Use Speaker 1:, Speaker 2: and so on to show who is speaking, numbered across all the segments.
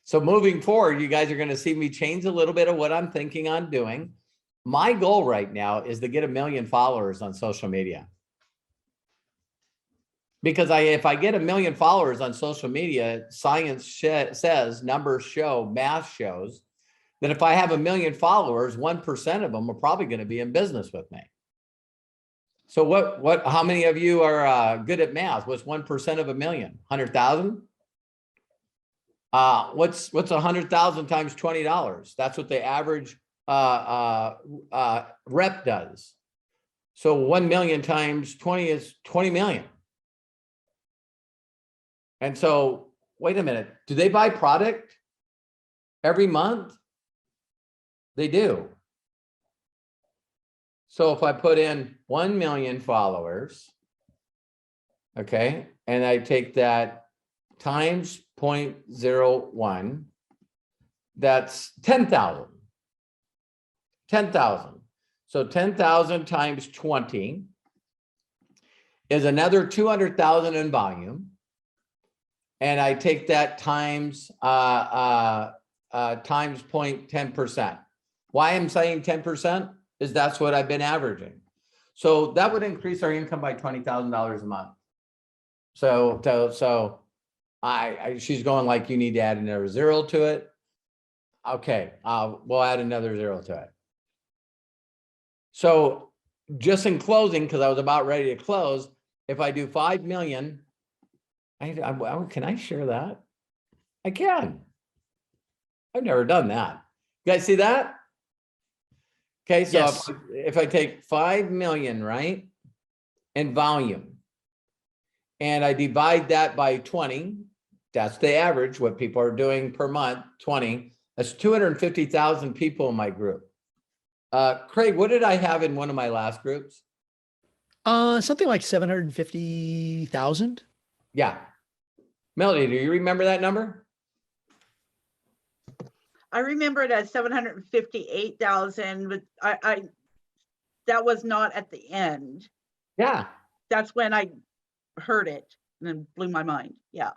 Speaker 1: So moving forward, you guys are going to see me change a little bit of what I'm thinking on doing. My goal right now is to get 1 million followers on social media. Because if I get 1 million followers on social media, science says, numbers show, math shows, that if I have 1 million followers, 1% of them are probably going to be in business with me. So how many of you are good at math? What's 1% of 1 million? 100,000? What's 100,000 times $20? That's what the average rep does. So 1 million times 20 is 20 million. And so, wait a minute, do they buy product every month? They do. So if I put in 1 million followers, okay, and I take that times 0.01, that's 10,000. 10,000. So 10,000 times 20 is another 200,000 in volume. And I take that times times 0.10%. Why I'm saying 10% is that's what I've been averaging. So that would increase our income by $20,000 a month. So she's going like, you need to add another zero to it. Okay, we'll add another zero to it. So just in closing, because I was about ready to close, if I do 5 million, can I share that? I can. I've never done that. You guys see that? Okay, so
Speaker 2: Yes.
Speaker 1: if I take 5 million, right, in volume, and I divide that by 20, that's the average, what people are doing per month, 20, that's 250,000 people in my group. Craig, what did I have in one of my last groups?
Speaker 2: Something like 750,000.
Speaker 1: Yeah. Melody, do you remember that number?
Speaker 3: I remember it as 758,000, but that was not at the end.
Speaker 1: Yeah.
Speaker 3: That's when I heard it and then blew my mind. Yeah.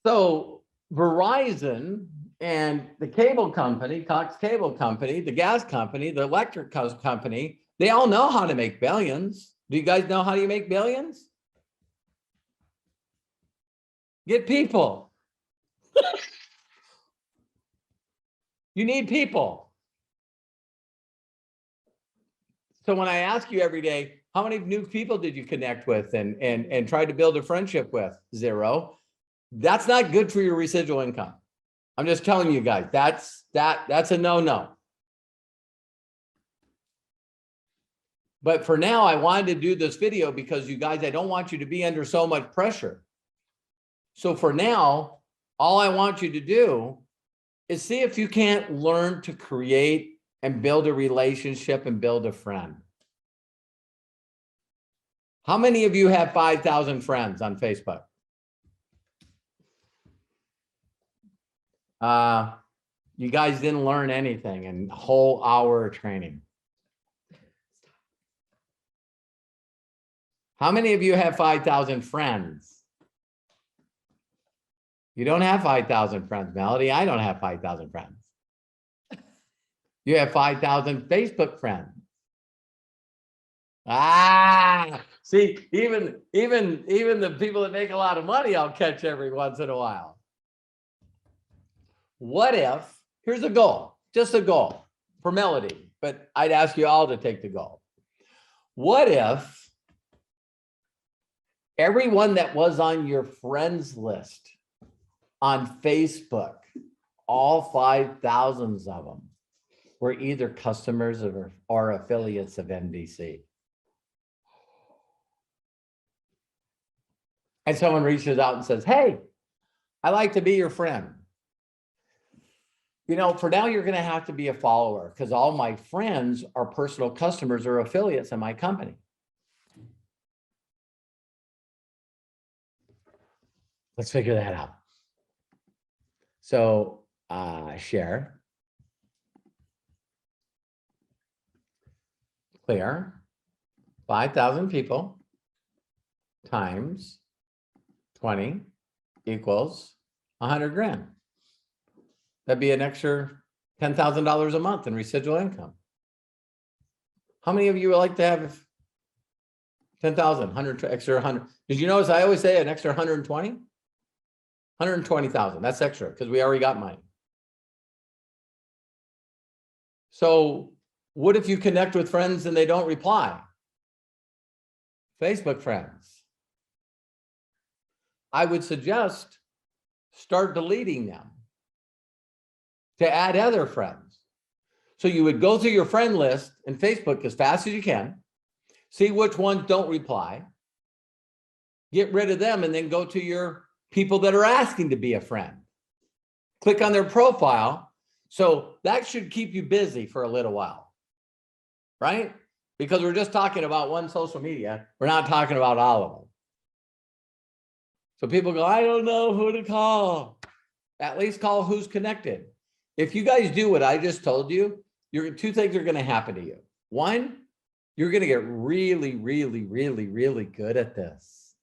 Speaker 1: So Verizon and the cable company, Cox Cable Company, the gas company, the electric company, they all know how to make billions. Do you guys know how you make billions? Get people. You need people. So when I ask you every day, how many new people did you connect with and try to build a friendship with? 0. That's not good for your residual income. I'm just telling you guys, that's a no-no. But for now, I wanted to do this video because you guys, I don't want you to be under so much pressure. So for now, all I want you to do is see if you can't learn to create and build a relationship and build a friend. How many of you have 5,000 friends on Facebook? You guys didn't learn anything in a whole hour of training. How many of you have 5,000 friends? You don't have 5,000 friends, Melody. I don't have 5,000 friends. You have 5,000 Facebook friends. See, even the people that make a lot of money, I'll catch every once in a while. What if, here's a goal, just a goal for Melody, but I'd ask you all to take the goal. What if everyone that was on your friends list on Facebook, all 5,000 of them, were either customers or affiliates of NDC? And someone reaches out and says, hey, I'd like to be your friend. You know, for now, you're going to have to be a follower because all my friends are personal customers or affiliates in my company. Let's figure that out. So share. Clear. 5,000 people times 20 equals 100 grand. That'd be an extra $10,000 a month in residual income. How many of you would like to have 10,000, 100, extra 100? Did you notice I always say an extra 120? 120,000, that's extra because we already got money. So what if you connect with friends and they don't reply? Facebook friends. I would suggest start deleting them to add other friends. So you would go through your friend list in Facebook as fast as you can, see which ones don't reply, get rid of them, and then go to your people that are asking to be a friend. Click on their profile. So that should keep you busy for a little while, right? Because we're just talking about one social media. We're not talking about all of them. So people go, I don't know who to call. At least call who's connected. If you guys do what I just told you, two things are going to happen to you. One, you're going to get really, really, really, really good at this.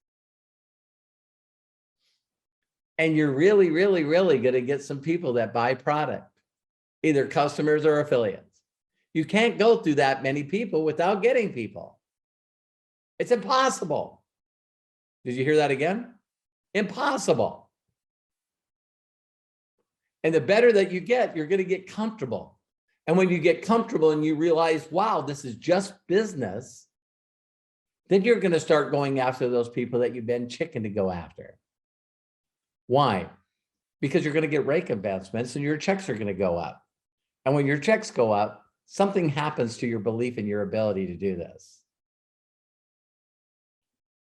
Speaker 1: And you're really, really, really going to get some people that buy product, either customers or affiliates. You can't go through that many people without getting people. It's impossible. Did you hear that again? Impossible. And the better that you get, you're going to get comfortable. And when you get comfortable and you realize, wow, this is just business, then you're going to start going after those people that you've been chicken to go after. Why? Because you're going to get rake advancements and your checks are going to go up. And when your checks go up, something happens to your belief in your ability to do this.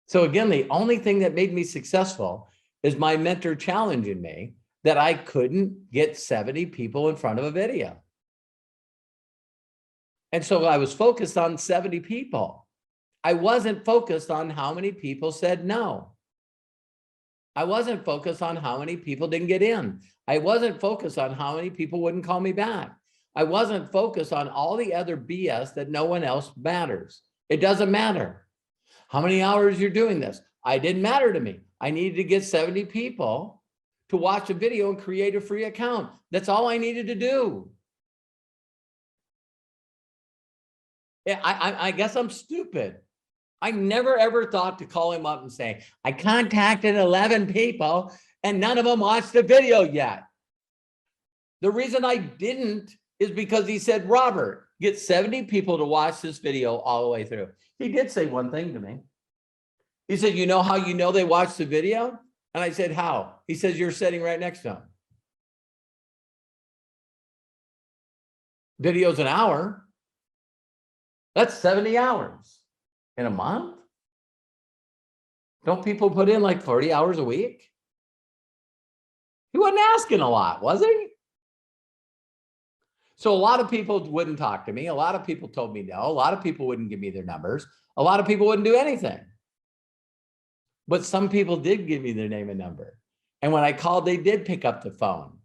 Speaker 1: So again, the only thing that made me successful is my mentor challenging me that I couldn't get 70 people in front of a video. And so I was focused on 70 people. I wasn't focused on how many people said no. I wasn't focused on how many people didn't get in. I wasn't focused on how many people wouldn't call me back. I wasn't focused on all the other BS that no one else matters. It doesn't matter how many hours you're doing this. It didn't matter to me. I needed to get 70 people to watch a video and create a free account. That's all I needed to do. Yeah, I guess I'm stupid. I never ever thought to call him up and say, I contacted 11 people and none of them watched the video yet. The reason I didn't is because he said, Robert, get 70 people to watch this video all the way through. He did say one thing to me. He said, you know how you know they watched the video? And I said, how? He says, you're sitting right next to him. Video's an hour. That's 70 hours in a month. Don't people put in like 40 hours a week? He wasn't asking a lot, was he? So a lot of people wouldn't talk to me. A lot of people told me no. A lot of people wouldn't give me their numbers. A lot of people wouldn't do anything. But some people did give me their name and number. And when I called, they did pick up the phone.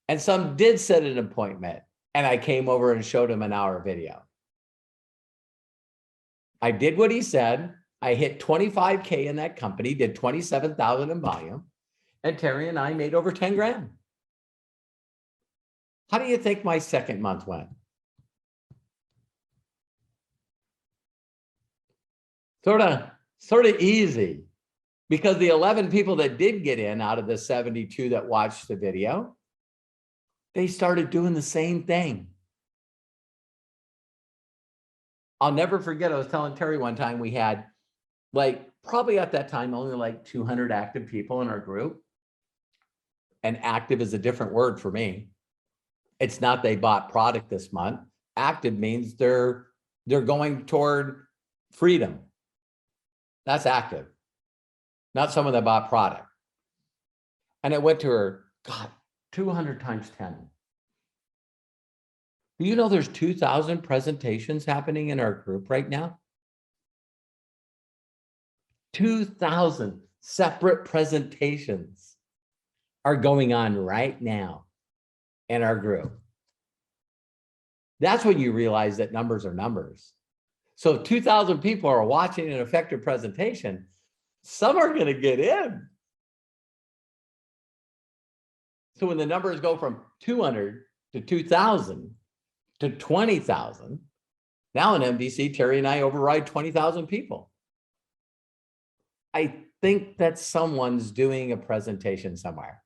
Speaker 1: And some did set an appointment. And I came over and showed them an hour video. I did what he said. I hit 25K in that company, did 27,000 in volume. And Terry and I made over 10 grand. How do you think my second month went? Sort of easy, because the 11 people that did get in out of the 72 that watched the video, they started doing the same thing. I'll never forget, I was telling Terry one time we had probably at that time, only like 200 active people in our group. And active is a different word for me. It's not they bought product this month. Active means they're going toward freedom. That's active, not someone that bought product. And it went to her, God, 200 times 10. Do you know there's 2,000 presentations happening in our group right now? 2,000 separate presentations are going on right now in our group. That's when you realize that numbers are numbers. So 2,000 people are watching an effective presentation. Some are going to get in. So when the numbers go from 200 to 2,000 to 20,000, now in MDC, Terry and I override 20,000 people. I think that someone's doing a presentation somewhere.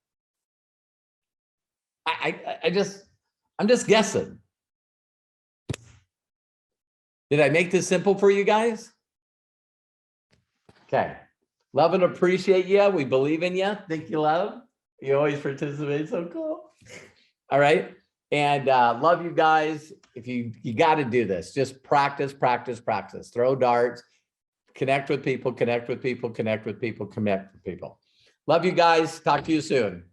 Speaker 1: I'm just guessing. Did I make this simple for you guys? Okay. Love and appreciate you. We believe in you. Think you love. You always participate. So cool. All right. And love you guys. If you got to do this, just practice, practice, practice. Throw darts, connect with people, connect with people, connect with people, connect with people. Love you guys. Talk to you soon.